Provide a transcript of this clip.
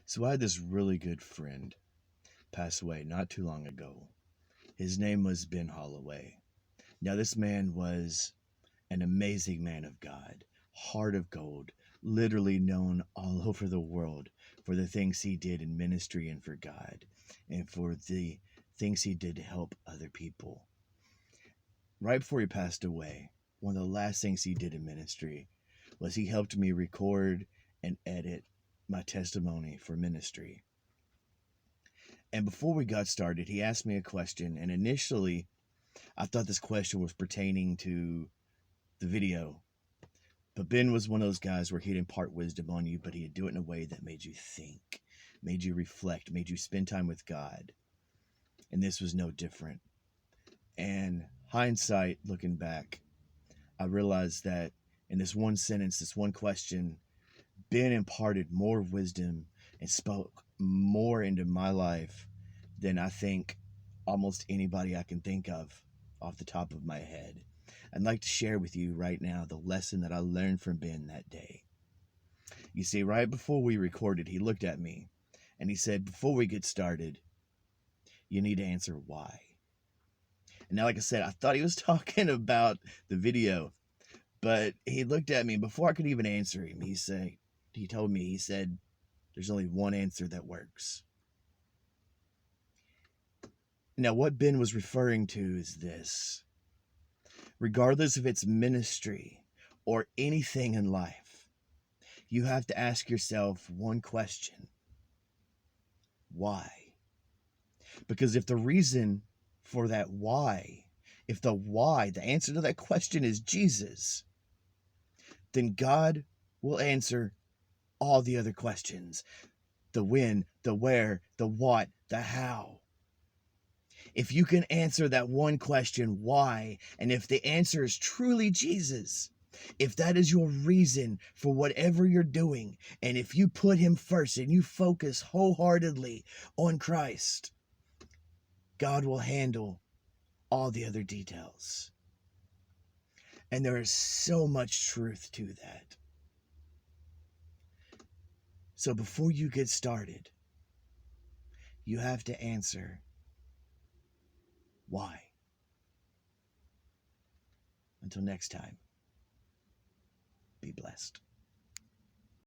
So I had this really good friend pass away not too long ago. His name was Ben Holloway. Now, this man was an amazing man of God, heart of gold, literally known all over the world for the things he did in ministry and for God, and for the things he did to help other people. Right before he passed away, one of the last things he did in ministry was he helped me record and edit my testimony for ministry. And before we got started, he asked me a question, and initially I thought this question was pertaining to the video. But Ben was one of those guys where he'd impart wisdom on you, but he'd do it in a way that made you think, made you reflect, made you spend time with God. And this was no different. And hindsight, looking back, I realized that in this one sentence, this one question, Ben imparted more wisdom and spoke more into my life than I think almost anybody I can think of off the top of my head. I'd like to share with you right now the lesson that I learned from Ben that day. You see, right before we recorded, he looked at me and he said, before we get started, you need to answer why. And now, like I said, I thought he was talking about the video, but he looked at me before I could even answer him. He told me, he said, there's only one answer that works. Now, what Ben was referring to is this. Regardless if it's ministry or anything in life, you have to ask yourself one question. Why? Because if the reason for that why, if the why, the answer to that question is Jesus, then God will answer all the other questions. The when, the where, the what, the how. If you can answer that one question, why, and if the answer is truly Jesus, if that is your reason for whatever you're doing, and if you put him first and you focus wholeheartedly on Christ, God will handle all the other details. And there is so much truth to that. So before you get started, you have to answer why. Until next time, be blessed.